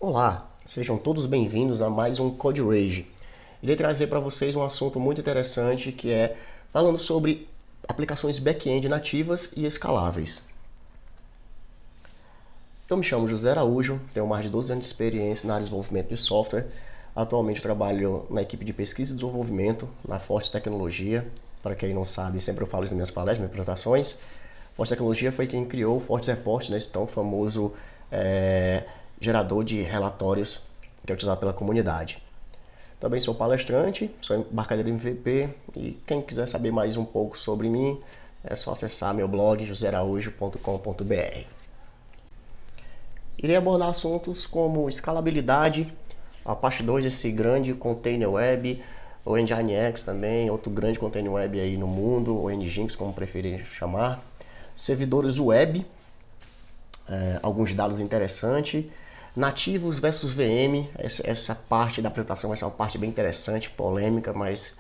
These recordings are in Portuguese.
Olá, sejam todos bem-vindos a mais um Code Rage. Irei trazer para vocês um assunto muito interessante que é falando sobre aplicações back-end nativas e escaláveis. Eu me chamo José Araújo, tenho mais de 12 anos de experiência na área de desenvolvimento de software. Atualmente trabalho na equipe de pesquisa e desenvolvimento na Forte Tecnologia. Para quem não sabe, sempre eu falo isso nas minhas palestras, nas minhas apresentações. Forte Tecnologia foi quem criou o Forte Report, esse tão famoso gerador de relatórios que é utilizado pela comunidade. Também sou palestrante, sou embarcadeiro MVP e quem quiser saber mais um pouco sobre mim é só acessar meu blog josearaújo.com.br. Irei abordar assuntos como escalabilidade, a parte 2 desse grande container web, o Nginx também, outro grande container web aí no mundo, ou Nginx como preferir chamar, servidores web, alguns dados interessantes, nativos versus VM, essa parte da apresentação vai ser uma parte bem interessante, polêmica, mas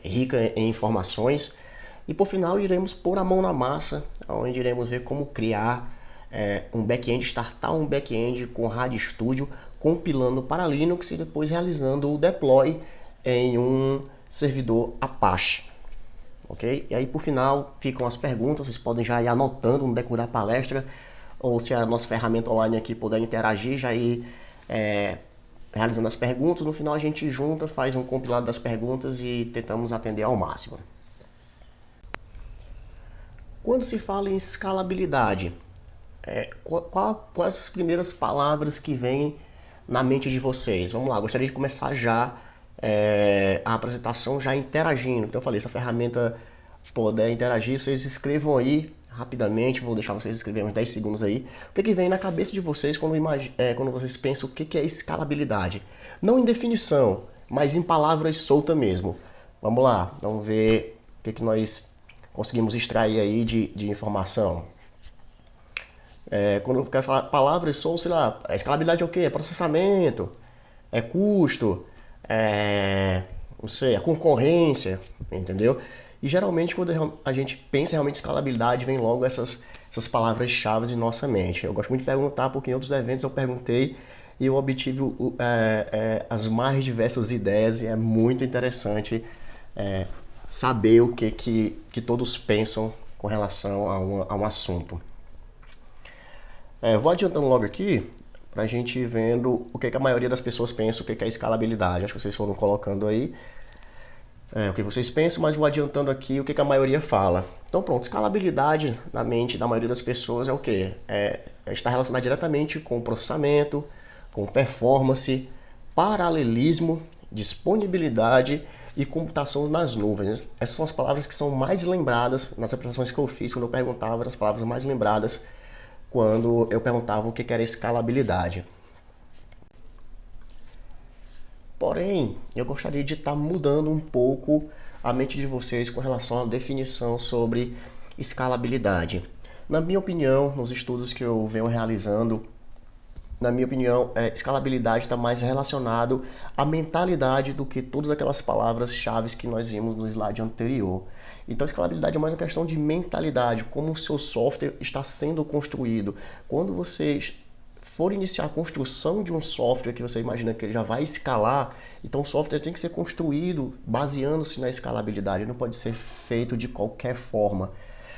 rica em informações. E por final iremos pôr a mão na massa, onde iremos ver como criar um back-end, startar um back-end com RadStudio, compilando para Linux e depois realizando o deploy em um servidor Apache. Ok? E aí por final ficam as perguntas, vocês podem já ir anotando no decorrer da palestra, ou se a nossa ferramenta online aqui puder interagir, já ir realizando as perguntas. No final a gente junta, faz um compilado das perguntas e tentamos atender ao máximo. Quando se fala em escalabilidade, quais as primeiras palavras que vêm na mente de vocês? Vamos lá, gostaria de começar já a apresentação já interagindo. Então eu falei, se a ferramenta puder interagir, vocês escrevam aí rapidamente, vou deixar vocês escreverem uns 10 segundos aí. O que vem na cabeça de vocês quando vocês pensam o que é escalabilidade? Não em definição, mas em palavras soltas mesmo. Vamos lá, vamos ver o que nós conseguimos extrair aí de informação. Quando eu quero falar palavras soltas, sei lá, a escalabilidade é o quê? É processamento, é custo, não sei, a concorrência, entendeu? E geralmente quando a gente pensa realmente em escalabilidade, vem logo essas palavras-chave em nossa mente. Eu gosto muito de perguntar, porque em outros eventos eu perguntei e eu obtive as mais diversas ideias e é muito interessante saber o que todos pensam com relação a um assunto. Vou adiantando logo aqui para a gente ir vendo o que a maioria das pessoas pensa, o que é escalabilidade. Acho que vocês foram colocando aí o que vocês pensam, mas vou adiantando aqui o que a maioria fala. Então pronto, escalabilidade na mente da maioria das pessoas é o quê? Está relacionado diretamente com processamento, com performance, paralelismo, disponibilidade e computação nas nuvens. Essas são as palavras que são mais lembradas nas apresentações que eu fiz, quando eu perguntava, as palavras mais lembradas quando eu perguntava o que era escalabilidade. Porém, eu gostaria de estar mudando um pouco a mente de vocês com relação à definição sobre escalabilidade. Na minha opinião, nos estudos que eu venho realizando, na minha opinião, escalabilidade está mais relacionado à mentalidade do que todas aquelas palavras-chave que nós vimos no slide anterior. Então, escalabilidade é mais uma questão de mentalidade, como o seu software está sendo construído. Quando vocês for iniciar a construção de um software que você imagina que ele já vai escalar, então o software tem que ser construído baseando-se na escalabilidade, não pode ser feito de qualquer forma.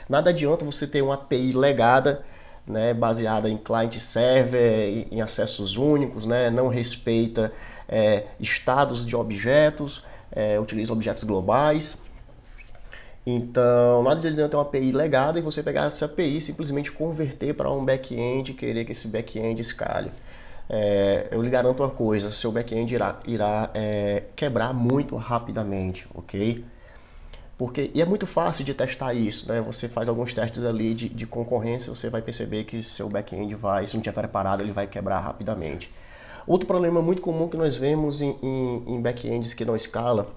Nada adianta você ter uma API legada, né, baseada em client-server, em acessos únicos, né, não respeita estados de objetos, utiliza objetos globais. Então, nada de ter uma API legada e você pegar essa API e simplesmente converter para um back-end e querer que esse back-end escale. Eu lhe garanto uma coisa, seu back-end irá quebrar muito rapidamente, ok? E é muito fácil de testar isso, né? Você faz alguns testes ali de concorrência, você vai perceber que seu back-end se não tiver preparado, ele vai quebrar rapidamente. Outro problema muito comum que nós vemos em back-ends que não escala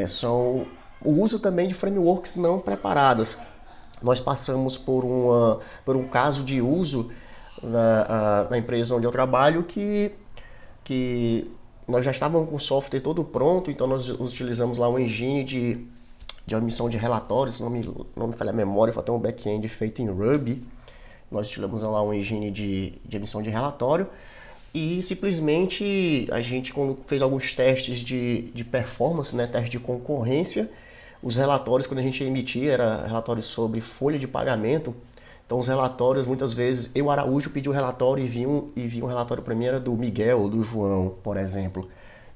são o uso também de frameworks não preparadas. Nós passamos por um caso de uso na empresa onde eu trabalho que nós já estávamos com o software todo pronto, então nós utilizamos lá um engine de emissão de relatórios, se não me falha a memória, foi até um back-end feito em Ruby. nós utilizamos lá uma engine de emissão de relatório e simplesmente a gente, quando fez alguns testes de performance, né, teste de concorrência, os relatórios, quando a gente emitia, era relatórios sobre folha de pagamento. Então os relatórios, muitas vezes, eu, Araújo, pedi o relatório e vi um relatório para mim, era do Miguel ou do João, por exemplo.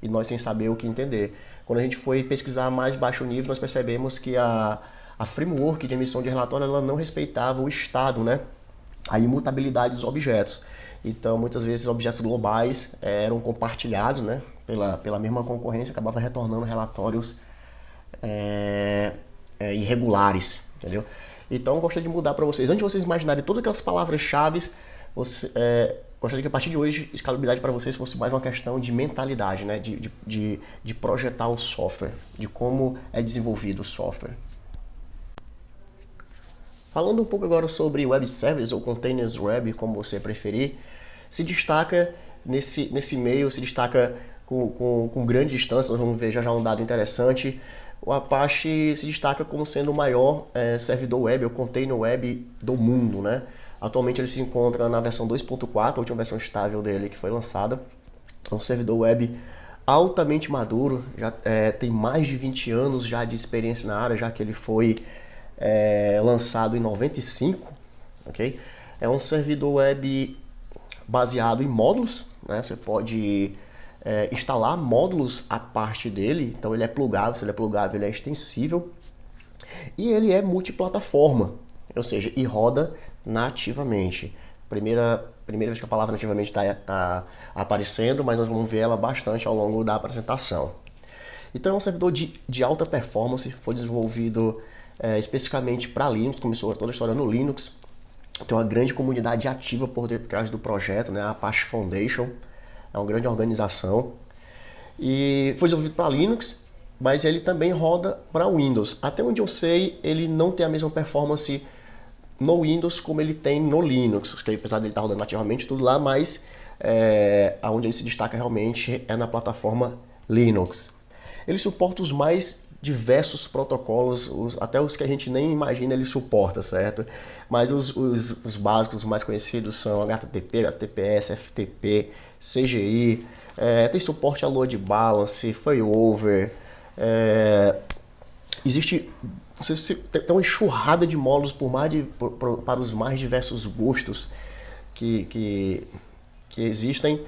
E nós sem saber o que entender. Quando a gente foi pesquisar mais baixo nível, nós percebemos que a framework de emissão de relatório ela não respeitava o estado, né? A imutabilidade dos objetos. Então, muitas vezes, objetos globais eram compartilhados, né? Pela mesma concorrência, acabava retornando relatórios irregulares, entendeu? Então, eu gostaria de mudar para vocês. Antes de vocês imaginarem todas aquelas palavras-chave, gostaria que a partir de hoje, escalabilidade para vocês fosse mais uma questão de mentalidade, né? De projetar o software, de como é desenvolvido o software. Falando um pouco agora sobre Web Service ou Containers Web, como você preferir, se destaca nesse meio, se destaca com grande distância. Nós vamos ver já um dado interessante. O Apache se destaca como sendo o maior servidor web ou container web do mundo, né? Atualmente ele se encontra na versão 2.4, a última versão estável dele que foi lançada. É um servidor web altamente maduro, já tem mais de 20 anos já de experiência na área, já que ele foi lançado em 95, ok? É um servidor web baseado em módulos, né? Você pode instalar módulos à parte dele, então ele é plugável, se ele é plugável, ele é extensível e ele é multiplataforma, ou seja, e roda nativamente. Primeira vez que a palavra nativamente está aparecendo, mas nós vamos ver ela bastante ao longo da apresentação. Então é um servidor de alta performance, foi desenvolvido especificamente para Linux, começou toda a história no Linux. Tem uma grande comunidade ativa por detrás do projeto, né? A Apache Foundation é uma grande organização e foi desenvolvido para Linux, mas ele também roda para Windows. Até onde eu sei, ele não tem a mesma performance no Windows como ele tem no Linux, que apesar de ele estar rodando nativamente tudo lá, mas onde ele se destaca realmente é na plataforma Linux. Ele suporta os mais diversos protocolos, até os que a gente nem imagina ele suporta, certo? Mas os básicos, os mais conhecidos são HTTP, HTTPS, FTP, CGI, tem suporte a load balance, failover, existe tem uma enxurrada de módulos para os mais diversos gostos que existem.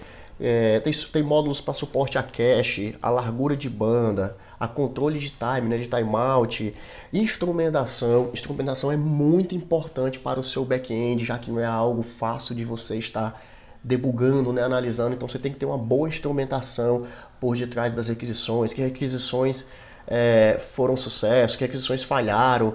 Tem módulos para suporte a cache, a largura de banda, a controle de time, né, de timeout, instrumentação. Instrumentação é muito importante para o seu back-end, já que não é algo fácil de você estar debugando, né, analisando. Então você tem que ter uma boa instrumentação por detrás das requisições, que requisições foram sucesso, que requisições falharam,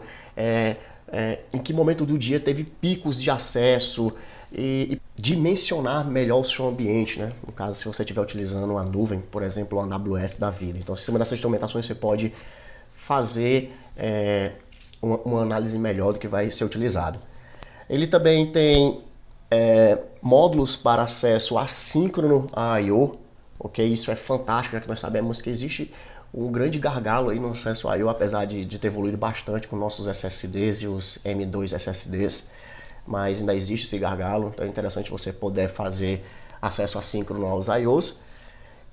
em que momento do dia teve picos de acesso, e dimensionar melhor o seu ambiente, né? No caso, se você estiver utilizando uma nuvem, por exemplo, uma AWS da vida. Então, em cima dessas instrumentações, você pode fazer uma análise melhor do que vai ser utilizado. Ele também tem módulos para acesso assíncrono a I/O, ok? Isso é fantástico, já que nós sabemos que existe um grande gargalo aí no acesso a I/O, apesar de ter evoluído bastante com nossos SSDs e os M2 SSDs. Mas ainda existe esse gargalo, então é interessante você poder fazer acesso assíncrono aos I/Os.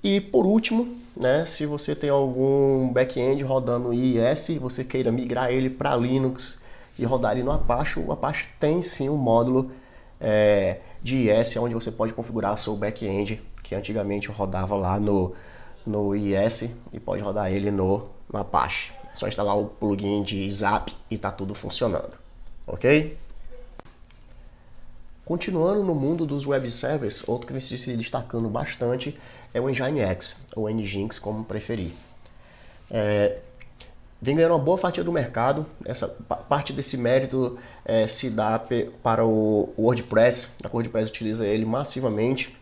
E por último, né, se você tem algum back-end rodando IIS e você queira migrar ele para Linux e rodar ele no Apache, o Apache tem sim um módulo de IIS onde você pode configurar seu back-end, que antigamente rodava lá no IIS e pode rodar ele no Apache. É só instalar o plugin de Zap e tá tudo funcionando, ok? Continuando no mundo dos web services, outro que vem se destacando bastante é o Nginx, ou Nginx, como preferir. Vem ganhando uma boa fatia do mercado. Essa parte desse mérito se dá para o WordPress. A WordPress utiliza ele massivamente.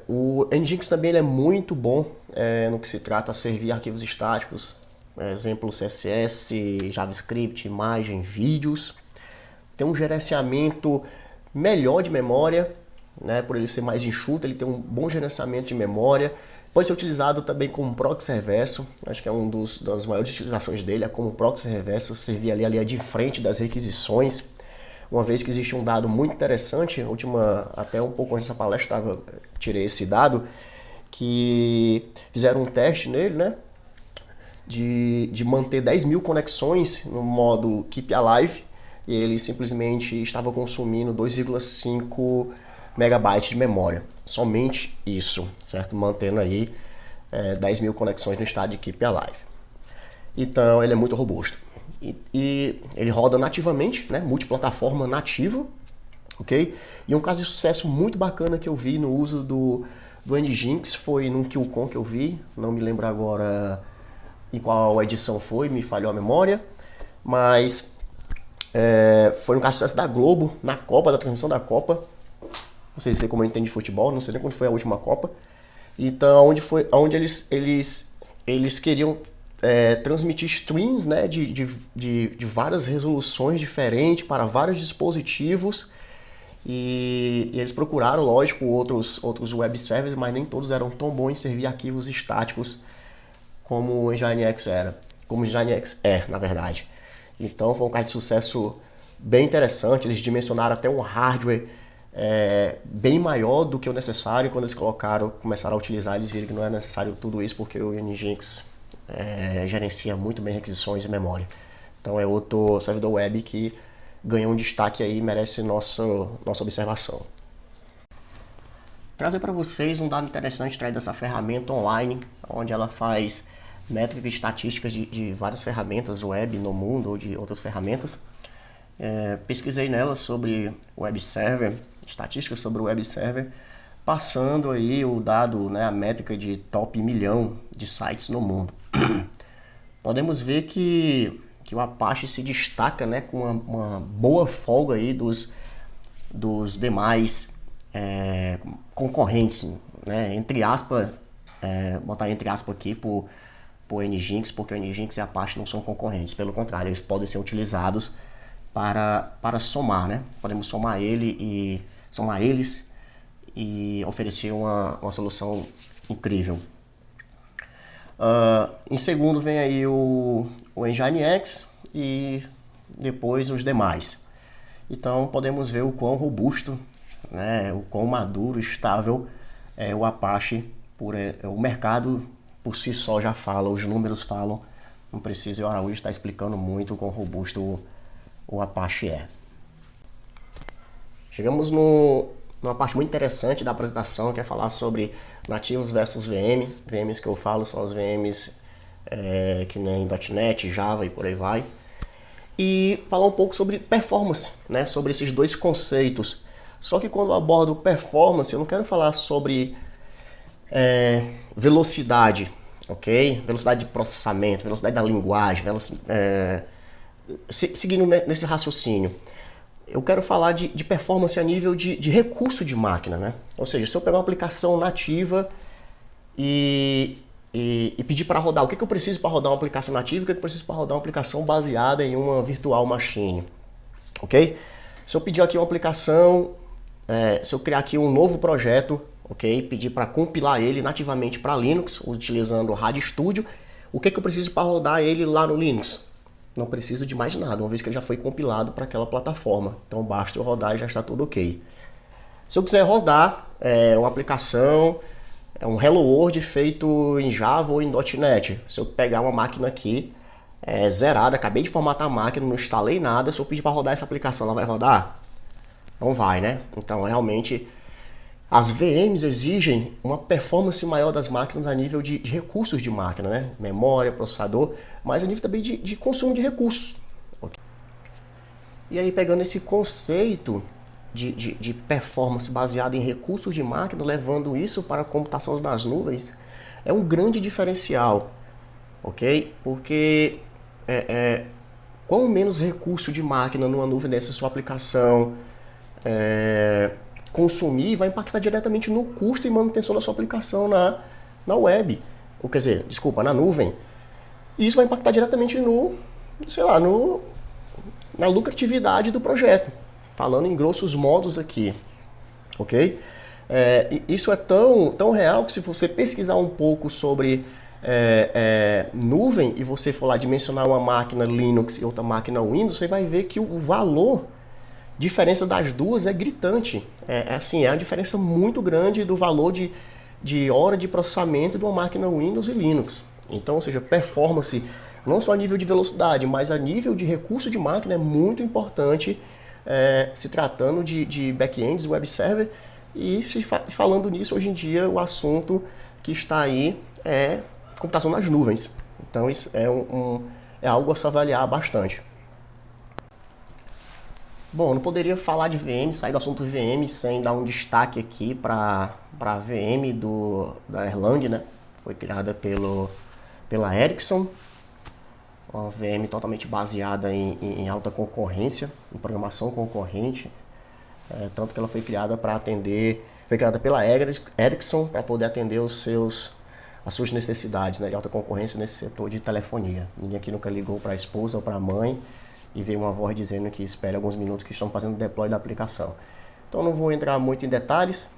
O Nginx também ele é muito bom no que se trata de servir arquivos estáticos, exemplo CSS, JavaScript, imagem, vídeos. Tem um gerenciamento melhor de memória, né? Por ele ser mais enxuto, ele tem um bom gerenciamento de memória. Pode ser utilizado também como proxy reverso, acho que é das maiores utilizações dele, é como proxy reverso, servir ali de frente das requisições. uma vez que existe um dado muito interessante, até um pouco antes dessa palestra tirei esse dado, que fizeram um teste nele, né? De manter 10 mil conexões no modo Keep Alive, e ele simplesmente estava consumindo 2,5 megabytes de memória. Somente isso, certo? Mantendo aí 10 mil conexões no estado de Keep Alive. Então ele é muito robusto. E ele roda nativamente, né? Multiplataforma nativo, ok? E um caso de sucesso muito bacana que eu vi no uso do Nginx foi num QCon que eu vi, não me lembro agora em qual edição foi, me falhou a memória, mas foi um caso de sucesso da Globo, na Copa, da transmissão da Copa. Vocês veem como eu entendo de futebol, não sei nem quando foi a última Copa. Então, onde eles queriam transmitir streams, né, de várias resoluções diferentes para vários dispositivos. E eles procuraram, lógico, outros web servers, mas nem todos eram tão bons em servir arquivos estáticos como o Nginx era. Como o Nginx na verdade. Então foi um caso de sucesso bem interessante. Eles dimensionaram até um hardware bem maior do que o necessário. Quando eles começaram a utilizar, eles viram que não era necessário tudo isso, porque o Nginx gerencia muito bem requisições e memória. Então é outro servidor web que ganhou um destaque aí e merece nossa observação. Trazer para vocês um dado interessante extraído dessa ferramenta online, onde ela faz métricas e estatísticas de várias ferramentas web no mundo ou de outras ferramentas. Pesquisei nela sobre web server, estatísticas sobre o web server, passando aí o dado, né, a métrica de top 1.000.000 de sites no mundo. Podemos ver que o Apache se destaca, né, com uma boa folga aí dos demais concorrentes, né, entre aspas, botar entre aspas aqui por Nginx, porque o Nginx e a Apache não são concorrentes, pelo contrário, eles podem ser utilizados para somar, né? Podemos somar eles e oferecer uma solução incrível. Em segundo vem aí o Nginx e depois os demais. Então podemos ver o quão robusto, né, o quão maduro, estável é o Apache. O mercado por si só já fala, os números falam, não precisa o Araújo estar explicando muito o quão robusto o Apache é. Chegamos numa parte muito interessante da apresentação, que é falar sobre nativos versus VM. VMs que eu falo são as VMs que nem .NET, Java e por aí vai. E falar um pouco sobre performance, né? Sobre esses dois conceitos. Só que quando eu abordo performance, eu não quero falar sobre velocidade, ok? Velocidade de processamento, velocidade da linguagem, seguindo nesse raciocínio. Eu quero falar de performance a nível de recurso de máquina, né? Ou seja, se eu pegar uma aplicação nativa e pedir para rodar, o que eu preciso para rodar uma aplicação nativa, o que eu preciso para rodar uma aplicação baseada em uma virtual machine, ok? Se eu pedir aqui uma aplicação, se eu criar aqui um novo projeto, ok? Pedir para compilar ele nativamente para Linux, utilizando o RadStudio, o que eu preciso para rodar ele lá no Linux? Não preciso de mais nada, uma vez que ele já foi compilado para aquela plataforma. Então basta eu rodar e já está tudo ok. Se eu quiser rodar uma aplicação, um Hello World feito em Java ou em .NET, se eu pegar uma máquina aqui zerada, acabei de formatar a máquina, não instalei nada, se eu pedir para rodar essa aplicação, ela vai rodar? Não vai, né? Então realmente as VMs exigem uma performance maior das máquinas a nível de recursos de máquina, né? Memória, processador, mas a nível também de consumo de recursos. Okay? E aí, pegando esse conceito de performance baseado em recursos de máquina, levando isso para a computação nas nuvens, é um grande diferencial, ok? Porque quanto menos recurso de máquina numa nuvem dessa sua aplicação consumir, vai impactar diretamente no custo e manutenção da sua aplicação na web, ou quer dizer, desculpa, na nuvem. E isso vai impactar diretamente na lucratividade do projeto, falando em grossos modos aqui, ok? Isso é tão real que se você pesquisar um pouco sobre nuvem e você for lá dimensionar uma máquina Linux e outra máquina Windows, você vai ver que o valor diferença das duas é gritante. Assim, é uma diferença muito grande do valor de hora de processamento de uma máquina Windows e Linux. Então, ou seja, performance, não só a nível de velocidade, mas a nível de recurso de máquina é muito importante, se tratando de back-ends, web server, e falando nisso, hoje em dia, o assunto que está aí é computação nas nuvens. Então, isso é algo a se avaliar bastante. Bom, eu não poderia falar de VM, sair do assunto VM sem dar um destaque aqui para a VM da Erlang, né? Foi criada pela Ericsson, uma VM totalmente baseada em alta concorrência, em programação concorrente, tanto que ela foi criada pela Ericsson para poder atender as suas necessidades, né, de alta concorrência nesse setor de telefonia. Ninguém aqui nunca ligou para a esposa ou para a mãe e veio uma voz dizendo que espere alguns minutos que estão fazendo o deploy da aplicação. Então não vou entrar muito em detalhes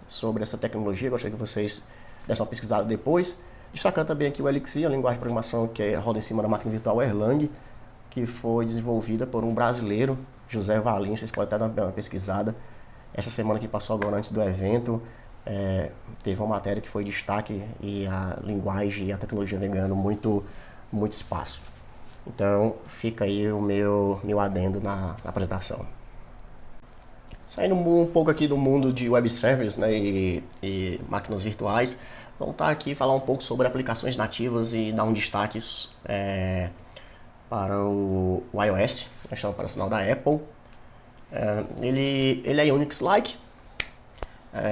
sobre essa tecnologia, gostaria que vocês dessem uma pesquisada depois. Destacando também aqui o Elixir, a linguagem de programação que roda em cima da máquina virtual Erlang, que foi desenvolvida por um brasileiro, José Valim, vocês podem até dar uma pesquisada. Essa semana que passou agora antes do evento, teve uma matéria que foi destaque e a linguagem e a tecnologia vem ganhando muito espaço. Então fica aí o meu adendo na apresentação. Saindo um pouco aqui do mundo de web servers, né, e máquinas virtuais, vamos estar aqui e falar um pouco sobre aplicações nativas e dar um destaque para o iOS, a versão operacional da Apple. Ele é Unix-like,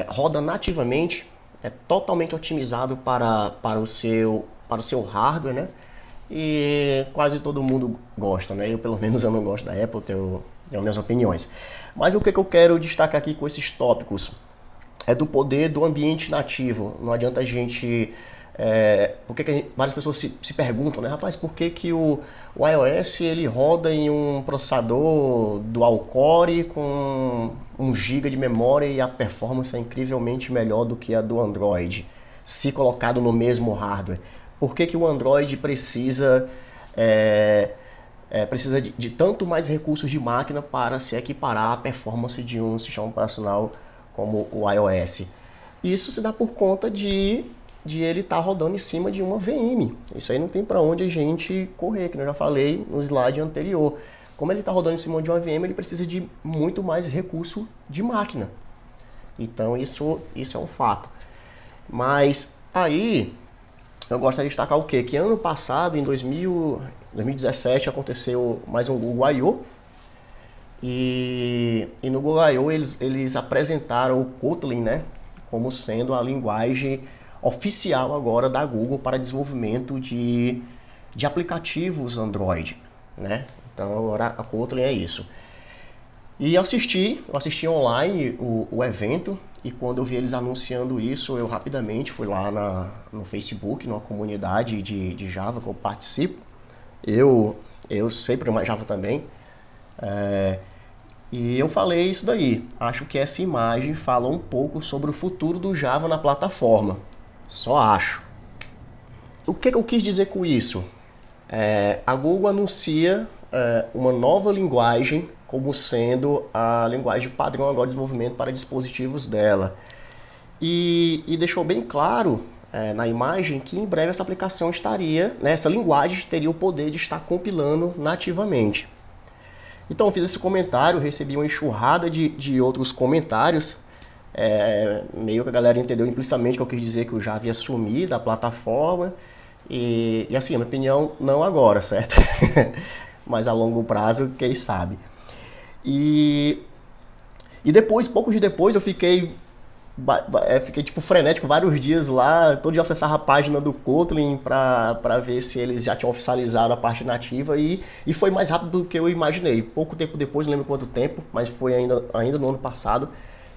roda nativamente, é totalmente otimizado para o seu hardware, né? E quase todo mundo gosta, né? Pelo menos eu não gosto da Apple, tenho minhas opiniões. Mas o que eu quero destacar aqui com esses tópicos é do poder do ambiente nativo. Não adianta a gente... várias pessoas se perguntam, né? Rapaz, por que o iOS ele roda em um processador dual core com 1 GB de memória e a performance é incrivelmente melhor do que a do Android, se colocado no mesmo hardware? Por que o Android precisa de tanto mais recursos de máquina para se equiparar à performance de um sistema operacional como o iOS? Isso se dá por conta de ele estar rodando em cima de uma VM. Isso aí não tem para onde a gente correr, que eu já falei no slide anterior. Como ele está rodando em cima de uma VM, ele precisa de muito mais recurso de máquina. Então isso é um fato. Mas aí eu gostaria de destacar o quê? Que ano passado, em 2017, aconteceu mais um Google I/O. E no Google I/O eles apresentaram o Kotlin, né, como sendo a linguagem oficial agora da Google para desenvolvimento de aplicativos Android, né? Então agora a Kotlin é isso. E eu assisti online o evento, e quando eu vi eles anunciando isso, eu rapidamente fui lá no Facebook, numa comunidade de Java que eu participo. Eu sei programar Java também. E eu falei isso daí. Acho que essa imagem fala um pouco sobre o futuro do Java na plataforma. Só acho. O que eu quis dizer com isso? A Google anuncia uma nova linguagem como sendo a linguagem padrão agora de desenvolvimento para dispositivos dela. E deixou bem claro na imagem que em breve essa aplicação estaria, né, essa linguagem teria o poder de estar compilando nativamente. Então eu fiz esse comentário, recebi uma enxurrada de outros comentários, meio que a galera entendeu implicitamente que eu quis dizer que eu já havia sumido da plataforma, e assim, a minha opinião, não agora, certo? Mas a longo prazo, quem sabe. E depois, poucos dias depois, eu fiquei tipo frenético vários dias lá, todo dia eu acessava a página do Kotlin para ver se eles já tinham oficializado a parte nativa, e foi mais rápido do que eu imaginei. Pouco tempo depois, não lembro quanto tempo, mas foi ainda no ano passado,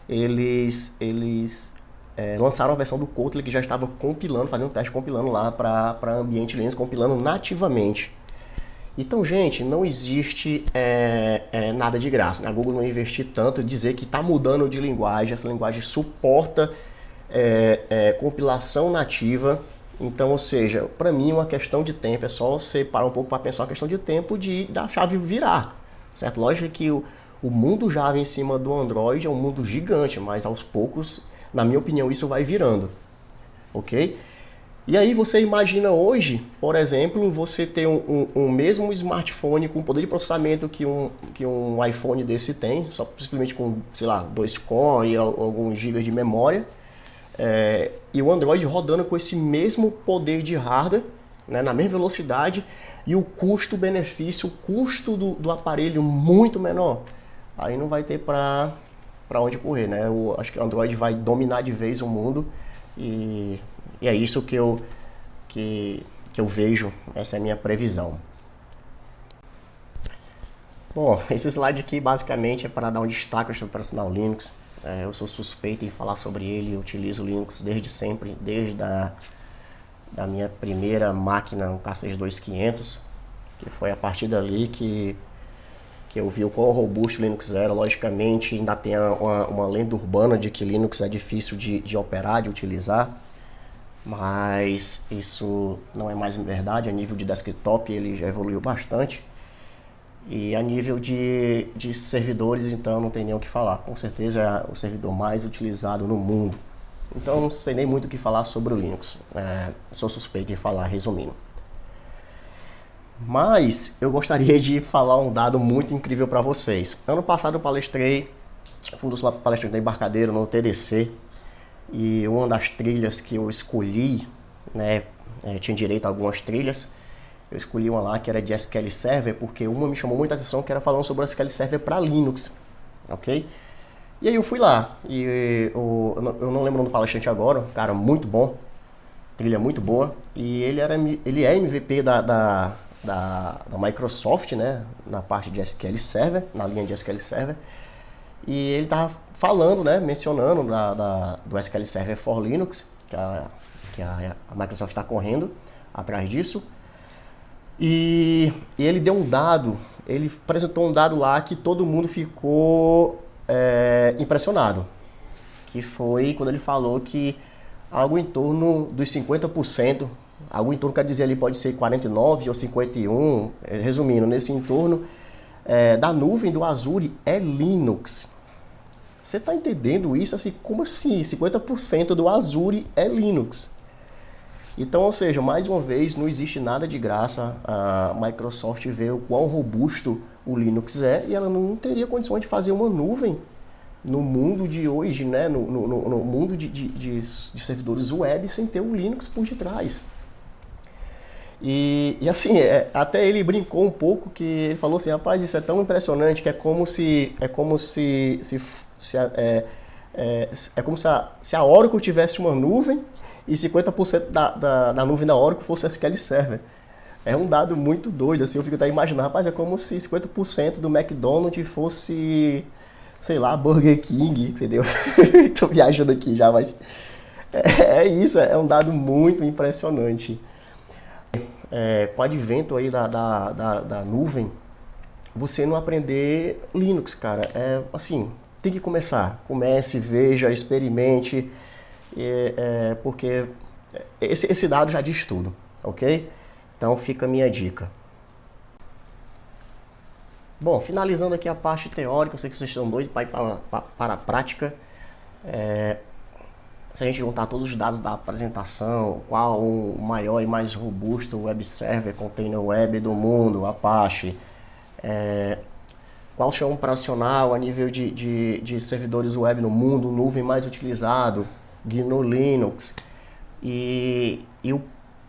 eles lançaram a versão do Kotlin que já estava compilando, fazendo um teste compilando lá para ambiente Linux, compilando nativamente. Então, gente, não existe nada de graça, né? A Google não investir tanto, dizer que está mudando de linguagem, essa linguagem suporta compilação nativa. Então, ou seja, para mim é uma questão de tempo, é só você parar um pouco para pensar, uma questão de tempo da chave virar, certo? Lógico que o O mundo Java em cima do Android é um mundo gigante, mas aos poucos, na minha opinião, isso vai virando, ok? E aí você imagina hoje, por exemplo, você ter um mesmo smartphone com poder de processamento que um iPhone desse tem, só simplesmente com, sei lá, 2 core e alguns gigas de memória, e o Android rodando com esse mesmo poder de hardware, né, na mesma velocidade, e o custo-benefício, o custo do aparelho muito menor. Aí não vai ter para onde correr, né? Eu acho que o Android vai dominar de vez o mundo e é isso que eu vejo, essa é a minha previsão. Bom, esse slide aqui basicamente é para dar um destaque ao sistema operacional Linux. Eu sou suspeito em falar sobre ele, eu utilizo o Linux desde sempre, desde da minha primeira máquina, um K62500, que foi a partir dali que eu vi o quão robusto o Linux era. Logicamente, ainda tem uma lenda urbana de que Linux é difícil de operar, de utilizar, mas isso não é mais verdade. A nível de desktop ele já evoluiu bastante, e a nível de servidores, então, não tem nem o que falar. Com certeza é o servidor mais utilizado no mundo. Então, não sei nem muito o que falar sobre o Linux. Sou suspeito em falar, resumindo. Mas eu gostaria de falar um dado muito incrível para vocês. Ano passado eu palestrei, fui um dos palestrantes da Embarcadero no TDC, e uma das trilhas que eu escolhi, né, tinha direito a algumas trilhas, eu escolhi uma lá que era de SQL Server, porque uma me chamou muita atenção, que era falando sobre o SQL Server para Linux, ok? E aí eu fui lá, e eu não lembro o nome do palestrante agora, um cara muito bom, trilha muito boa, e ele é MVP da Microsoft, né, na parte de SQL Server, na linha de SQL Server, e ele estava falando, né, mencionando do SQL Server for Linux, que a Microsoft está correndo atrás disso, e ele deu um dado, ele apresentou um dado lá que todo mundo ficou impressionado, que foi quando ele falou que algo em torno dos 50%, algo em torno quer dizer ali pode ser 49 ou 51, resumindo, nesse entorno da nuvem do Azure é Linux. Você está entendendo isso? Assim, como assim? 50% do Azure é Linux. Então, ou seja, mais uma vez, não existe nada de graça. A Microsoft vê o quão robusto o Linux é, e ela não teria condições de fazer uma nuvem no mundo de hoje, né? no mundo de servidores web, sem ter o Linux por detrás. E assim, até ele brincou um pouco, que ele falou assim, rapaz, isso é tão impressionante que é como se a Oracle tivesse uma nuvem e 50% da nuvem da Oracle fosse SQL Server. É um dado muito doido, assim, eu fico até imaginando, rapaz, é como se 50% do McDonald's fosse, sei lá, Burger King, entendeu? Tô viajando aqui já, mas isso, é um dado muito impressionante. Com o advento aí da nuvem, você não aprender Linux, cara, assim, tem que começar. Comece, veja, experimente, porque esse dado já diz tudo, ok? Então fica a minha dica. Bom, finalizando aqui a parte teórica, eu sei que vocês estão doidos para ir para a prática. Se a gente juntar todos os dados da apresentação, qual o maior e mais robusto web server, container web do mundo, Apache, qual o sistema operacional a nível de servidores web no mundo, nuvem mais utilizado, GNU Linux, e o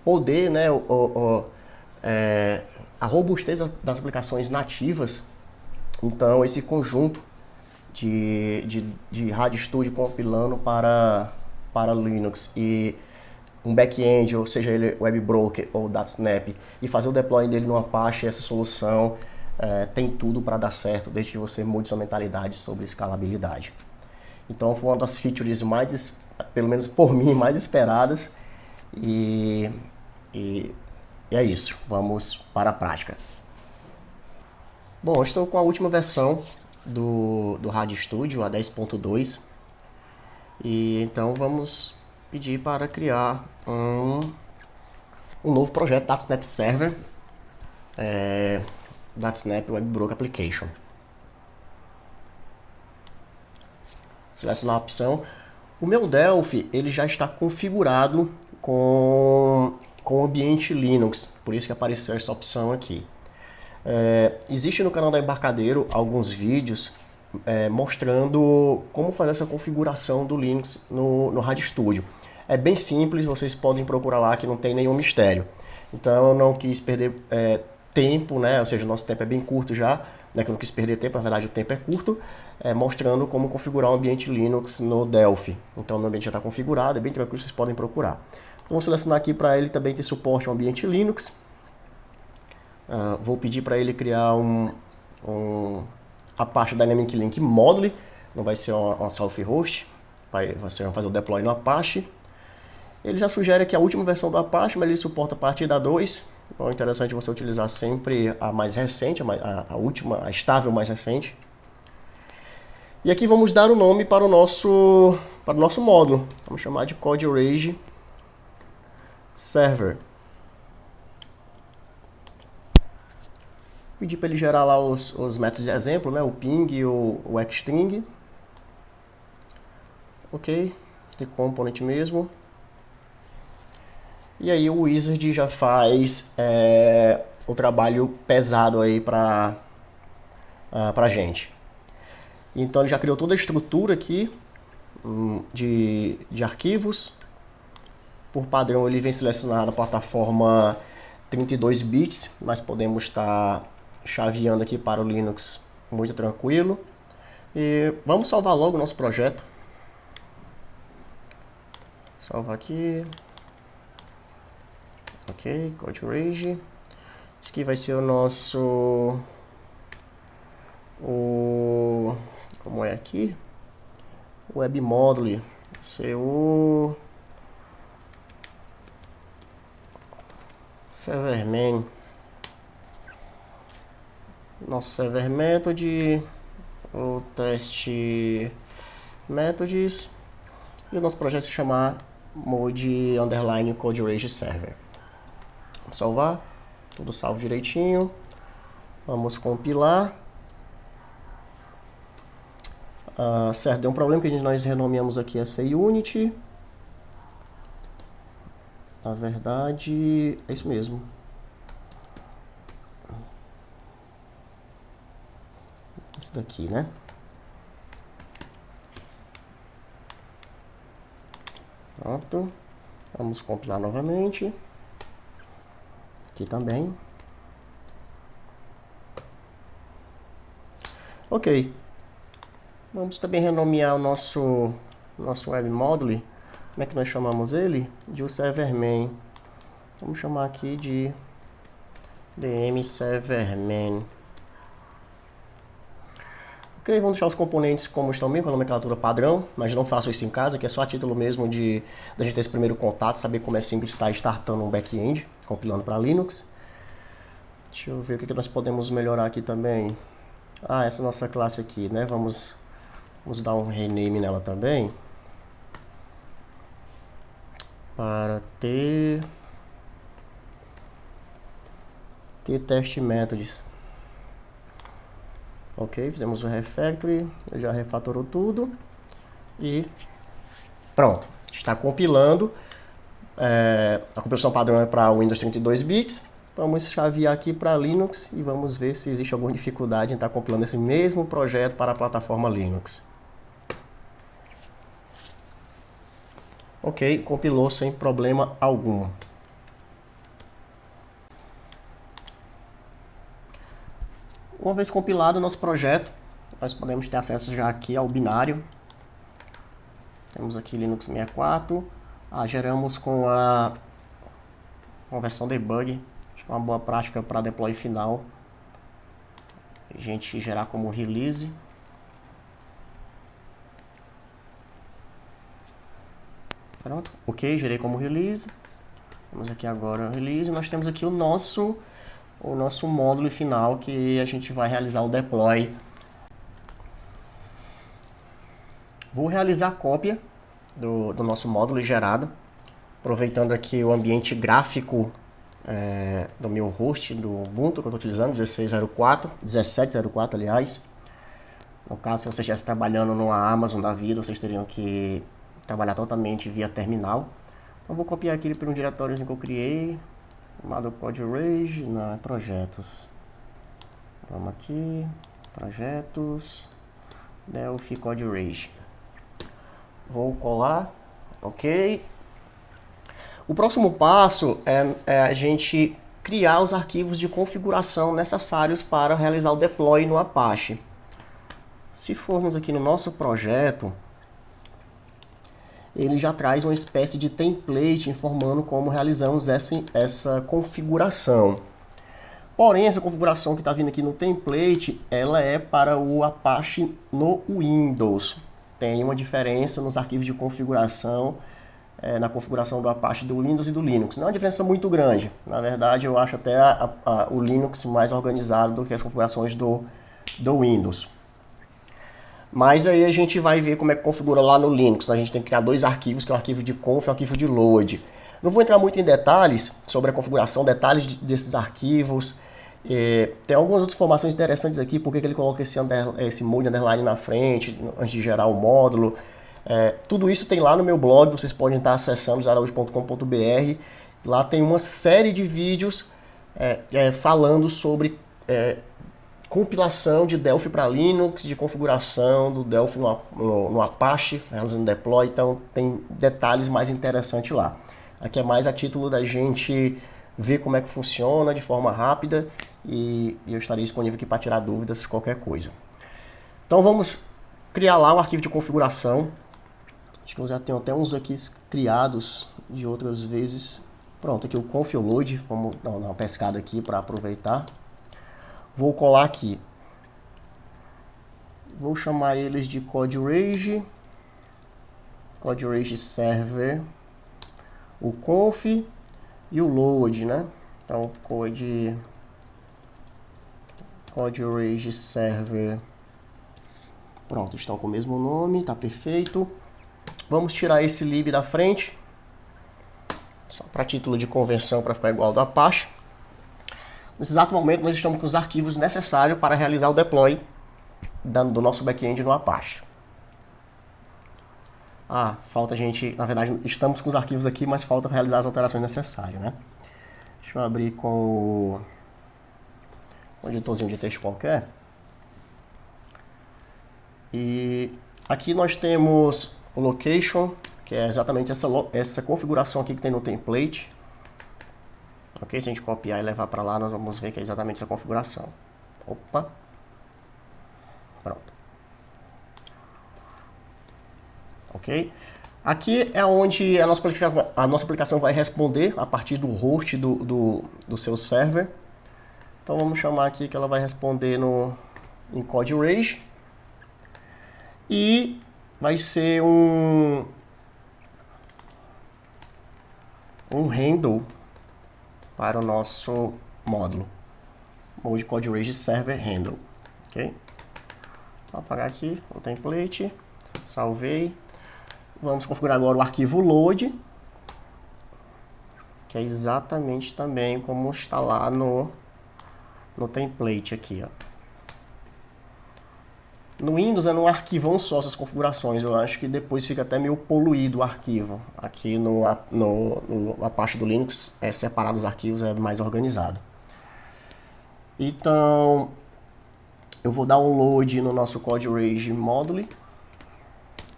poder, né, a robustez das aplicações nativas. Então, esse conjunto de RadioStudio compilando para Linux e um back-end, ou seja ele WebBroker ou DataSnap, e fazer o deploy dele no Apache, essa solução tem tudo para dar certo, desde que você mude sua mentalidade sobre escalabilidade. Então foi uma das features mais, pelo menos por mim, mais esperadas, e é isso, vamos para a prática. Bom, eu estou com a última versão do RadioStudio, a 10.2, e então vamos pedir para criar um novo projeto DataSnap Server, DataSnap WebBroker Application. selecionar a opção. O meu Delphi, ele já está configurado com o ambiente Linux, por isso que apareceu essa opção aqui. Existe no canal da Embarcadero alguns vídeos mostrando como fazer essa configuração do Linux no RADStudio. É bem simples, vocês podem procurar lá que não tem nenhum mistério. Então eu não quis perder tempo, né? Ou seja, o nosso tempo é bem curto já, né? Que eu não quis perder tempo, na verdade o tempo é curto, mostrando como configurar um ambiente Linux no Delphi. Então o meu ambiente já está configurado, é bem tranquilo, vocês podem procurar. Então vou selecionar aqui para ele também ter suporte ao ambiente Linux. Vou pedir para ele criar Apache Dynamic Link Module, não vai ser uma self-host, você vai fazer o deploy no Apache. Ele já sugere aqui a última versão do Apache, mas ele suporta a partir da 2. Então é interessante você utilizar sempre a mais recente, a última, a estável mais recente. E aqui vamos dar o nome para o nosso módulo. Vamos chamar de CodeRage Server. Pedir para ele gerar lá os métodos de exemplo, né? O ping e o xstring. Ok, tem component mesmo. E aí o Wizard já faz o trabalho pesado aí pra gente. Então ele já criou toda a estrutura aqui de arquivos. Por padrão ele vem selecionado a plataforma 32 bits, mas podemos estar chaveando aqui para o Linux muito tranquilo. E vamos salvar logo o nosso projeto. Salvar aqui. Ok, CodeRage. Isso aqui vai ser o nosso... como é aqui? Web Module. Vai ser o... Server Main. Nosso Server Method. O teste Methods. E o nosso projeto se chamar mode_CodeRage Server. Vamos salvar, tudo salvo direitinho. Vamos compilar. Certo, deu um problema que nós renomeamos aqui essa Unity. Na verdade, é isso mesmo. Esse daqui, né? Pronto. Vamos compilar novamente. Aqui também. Ok. Vamos também renomear o nosso Web Module. Como é que nós chamamos ele? De o Server Main. Vamos chamar aqui de DM Server Main. Ok, vamos deixar os componentes como estão mesmo, com a nomenclatura padrão, mas não faço isso em casa, que é só a título mesmo da gente ter esse primeiro contato, saber como é simples estar startando um back-end, compilando para Linux. Deixa eu ver o que nós podemos melhorar aqui também. Essa nossa classe aqui, né? Vamos dar um rename nela também. Para ter teste methods. Ok, fizemos o refactory, já refatorou tudo e pronto, está compilando. A compilação padrão é para Windows 32 bits. Vamos chavear aqui para Linux e vamos ver se existe alguma dificuldade em estar compilando esse mesmo projeto para a plataforma Linux. Ok, compilou sem problema algum. Uma vez compilado o nosso projeto, nós podemos ter acesso já aqui ao binário. Temos aqui Linux 64. Geramos com a versão debug. Acho que é uma boa prática para deploy final. A gente gerar como release. Pronto. Ok, gerei como release. Vamos aqui agora release. Nós temos aqui o nosso módulo final que a gente vai realizar o deploy. Vou realizar a cópia do nosso módulo gerado, aproveitando aqui o ambiente gráfico do meu host do Ubuntu que eu estou utilizando, 1704, aliás. No caso, se você estivesse trabalhando numa Amazon da vida, vocês teriam que trabalhar totalmente via terminal. Então vou copiar aqui para um diretóriozinho que eu criei, chamado Code Rage, não, é projetos. Vamos aqui, projetos, Delphi Code Rage. Vou colar, ok. O próximo passo é a gente criar os arquivos de configuração necessários para realizar o deploy no Apache. Se formos aqui no nosso projeto, ele já traz uma espécie de template informando como realizamos essa configuração. Porém, essa configuração que está vindo aqui no template, ela é para o Apache no Windows. Tem uma diferença nos arquivos de configuração, na configuração do Apache do Windows e do Linux. Não é uma diferença muito grande. Na verdade, eu acho até o Linux mais organizado do que as configurações do Windows. Mas aí a gente vai ver como é que configura lá no Linux. A gente tem que criar dois arquivos, que é o arquivo de conf e o arquivo de load. Não vou entrar muito em detalhes sobre a configuração, detalhes desses arquivos. Tem algumas outras informações interessantes aqui, porque que ele coloca esse mode underline na frente, antes de gerar o módulo. Tudo isso tem lá no meu blog, vocês podem estar acessando zaraújo.com.br. Lá tem uma série de vídeos falando sobre compilação de Delphi para Linux, de configuração do Delphi no Apache, realizando deploy, então tem detalhes mais interessantes lá. Aqui é mais a título da gente ver como é que funciona de forma rápida e eu estarei disponível aqui para tirar dúvidas, qualquer coisa. Então vamos criar lá um arquivo de configuração. Acho que eu já tenho até uns aqui criados de outras vezes. Pronto, aqui o confload, vamos dar uma pescada aqui para aproveitar. Vou colar aqui. Vou chamar eles de Code Rage Server, o conf e o load, né? Então, Code Rage Server. Pronto, estão com o mesmo nome, tá perfeito. Vamos tirar esse lib da frente, só para título de convenção, para ficar igual ao do Apache. Nesse exato momento, nós estamos com os arquivos necessários para realizar o deploy do nosso back-end no Apache. Falta a gente... Na verdade, estamos com os arquivos aqui, mas falta realizar as alterações necessárias, né? Deixa eu abrir com um editorzinho de texto qualquer. E aqui nós temos o location, que é exatamente essa configuração aqui que tem no template. Ok, se a gente copiar e levar para lá, nós vamos ver que é exatamente essa configuração. Opa. Pronto. Ok. Aqui é onde a nossa aplicação vai responder a partir do host do seu server. Então vamos chamar aqui que ela vai responder em Code Rage. E vai ser um handle para o nosso módulo. Mode Code Rage Server Handle. Ok? Vou apagar aqui o template. Salvei. Vamos configurar agora o arquivo load, que é exatamente também como está lá no template aqui, ó. No Windows é num arquivão só essas configurações, eu acho que depois fica até meio poluído o arquivo. Aqui no Apache do Linux é separado os arquivos, é mais organizado. Então, eu vou dar um load no nosso Code Rage Module,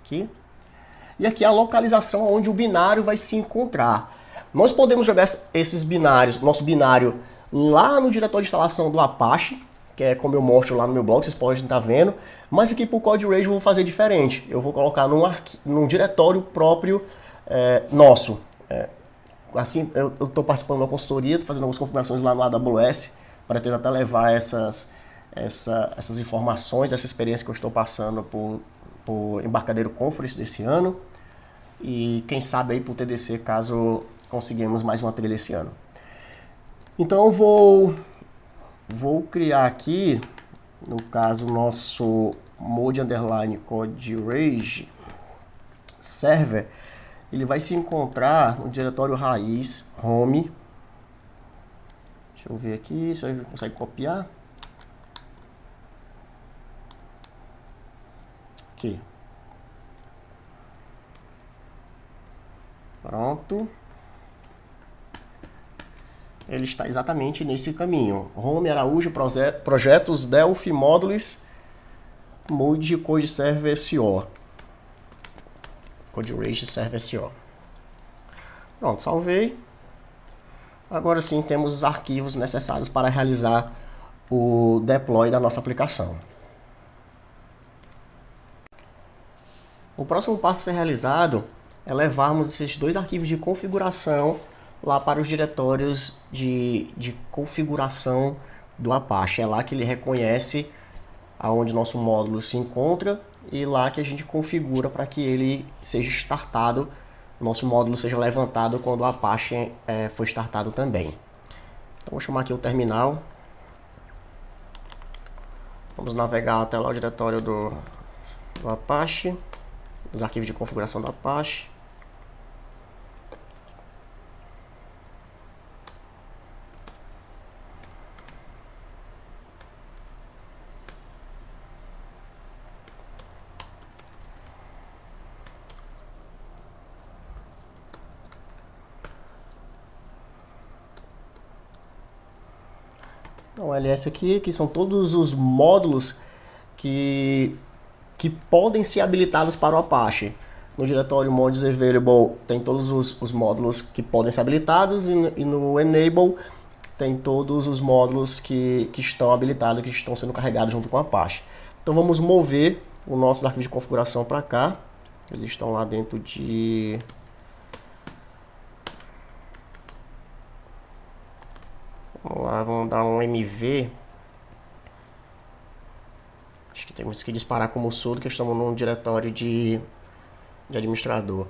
aqui. E aqui é a localização onde o binário vai se encontrar. Nós podemos jogar esses binários, nosso binário, lá no diretório de instalação do Apache, que é como eu mostro lá no meu blog, vocês podem estar vendo. Mas aqui para o Code Rage eu vou fazer diferente. Eu vou colocar num diretório próprio nosso. Assim, eu estou participando de uma consultoria, estou fazendo algumas configurações lá no AWS, para tentar levar essas informações, essa experiência que eu estou passando por Embarcadero Conference desse ano. E quem sabe aí para o TDC, caso conseguimos mais uma trilha esse ano. Então eu vou criar aqui, no caso, nosso mode underline Code Rage Server. Ele vai se encontrar no diretório raiz home. Deixa eu ver aqui se a gente consegue copiar. Aqui. Pronto. Ele está exatamente nesse caminho. Home, Araújo, Projetos, Delphi, Módulos, Mode, Code Server SO. Code Rage Server SO. Pronto, salvei. Agora sim temos os arquivos necessários para realizar o deploy da nossa aplicação. O próximo passo a ser realizado é levarmos esses dois arquivos de configuração lá para os diretórios de configuração do Apache. É lá que ele reconhece aonde nosso módulo se encontra e lá que a gente configura para que ele seja startado, nosso módulo seja levantado quando o Apache for startado também. Então vou chamar aqui o terminal. Vamos navegar até lá o diretório do Apache, os arquivos de configuração do Apache. Então, ls aqui, que são todos os módulos que podem ser habilitados para o Apache. No diretório mods available tem todos os módulos que podem ser habilitados e no enable tem todos os módulos que estão habilitados, que estão sendo carregados junto com o Apache. Então vamos mover os nossos arquivos de configuração para cá. Eles estão lá dentro de... Vamos lá, vamos dar um MV. Acho que temos que disparar como sudo, que estamos num diretório de administrador.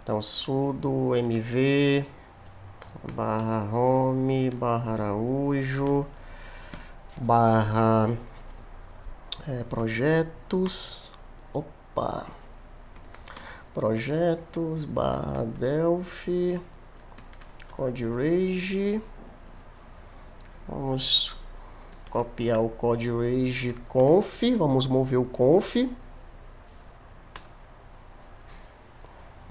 Então, sudo mv barra home barra araújo barra projetos. Opa! Projetos barra Delphi Code Rage. Vamos copiar o Code Rage conf, vamos mover o conf.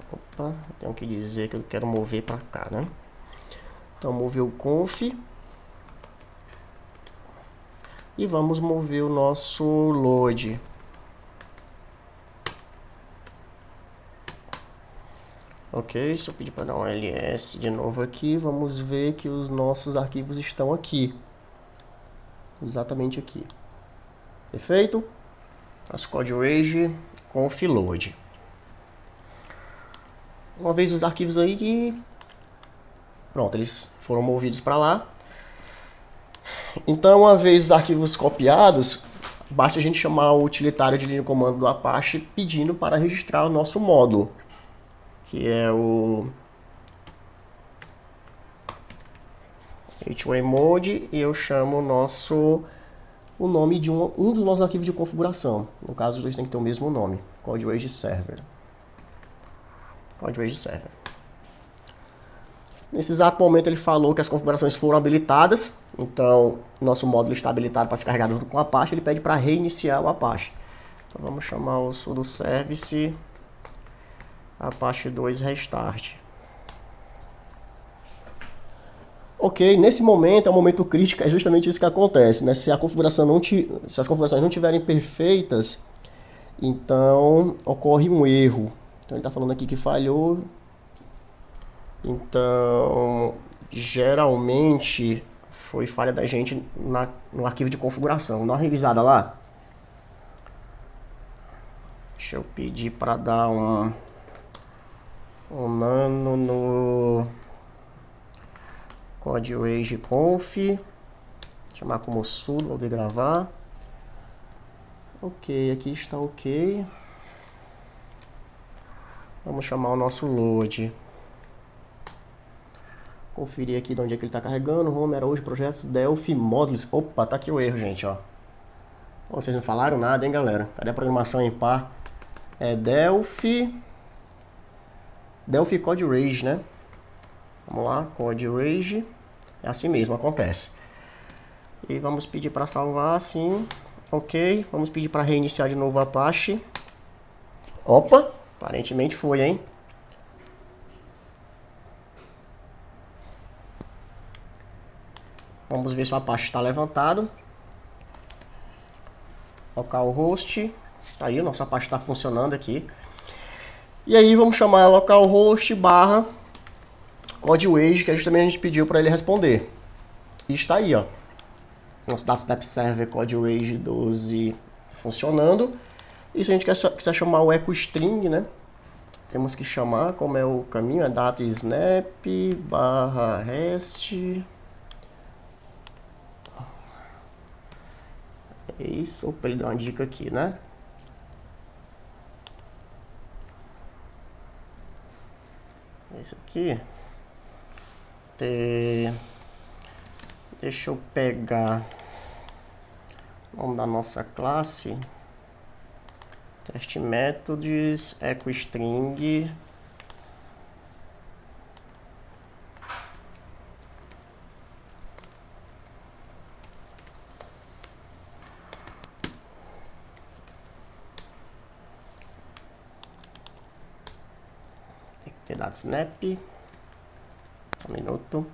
Opa, tenho que dizer que eu quero mover para cá, né? Então, mover o conf. E vamos mover o nosso load. Ok, se eu pedir para dar um ls de novo aqui, vamos ver que os nossos arquivos estão aqui. Exatamente aqui. Perfeito? Nosso Code Rage conf load. Uma vez os arquivos aí, pronto, eles foram movidos para lá. Então, uma vez os arquivos copiados, basta a gente chamar o utilitário de linha de comando do Apache pedindo para registrar o nosso módulo, que é o HWMode, e eu chamo o nome de um dos nossos arquivos de configuração. No caso, os dois têm que ter o mesmo nome, Code Rage Server. Code Rage Server. Nesse exato momento ele falou que as configurações foram habilitadas, então nosso módulo está habilitado para se carregar junto com o Apache, ele pede para reiniciar o Apache. Então vamos chamar o sudo service Apache 2 restart. Ok, nesse momento, é um momento crítico, é justamente isso que acontece, né? Se as configurações não estiverem perfeitas, então ocorre um erro. Então ele está falando aqui que falhou. Então, geralmente foi falha da gente no arquivo de configuração. Dá uma revisada lá. Deixa eu pedir para dar um nano no Code Rage conf. Chamar como sudo, vou gravar. Ok, aqui está ok. Vamos chamar o nosso load. Conferir aqui de onde é que ele está carregando. Home, Araújo, Projetos, Delphi, Módulos. Opa, tá aqui o erro, gente, ó. Vocês não falaram nada, hein, galera? Cadê a programação em par? É Delphi Code Rage, né? Vamos lá, Code Rage. É assim mesmo, acontece. E vamos pedir para salvar assim. Ok, vamos pedir para reiniciar de novo a Apache. Opa, aparentemente foi, hein? Vamos ver se o Apache está levantado. Localhost. Aí o nosso Apache está funcionando aqui. E aí vamos chamar localhost barra CodeWage, que justamente a gente pediu para ele responder. E está aí, ó. Nosso Snap Server CodeWage 12 funcionando. E se a gente quiser chamar o EchoString, né? Temos que chamar, como é o caminho, é data snap barra rest. É isso, para ele dar uma dica aqui, né? Esse aqui. Deixa eu pegar o nome da nossa classe. Test methods, EchoString. Tem que ter dado snap. Um minuto.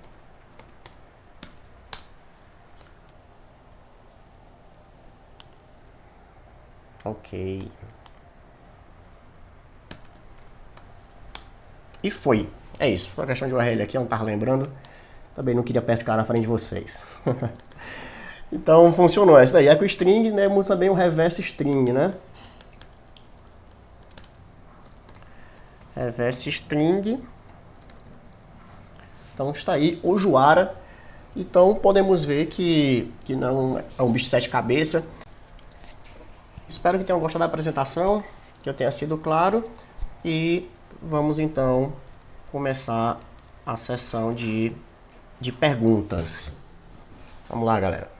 Ok. E foi. É isso. Foi a questão de URL aqui, eu não estava lembrando. Também não queria pescar na frente de vocês. Então funcionou. Essa aí é com string, né? Usa também o reverse string, né? Reverse string. Então está aí o Juara. Então podemos ver que não é um bicho de sete cabeças. Espero que tenham gostado da apresentação, que eu tenha sido claro. E vamos então começar a sessão de perguntas. Vamos lá, galera.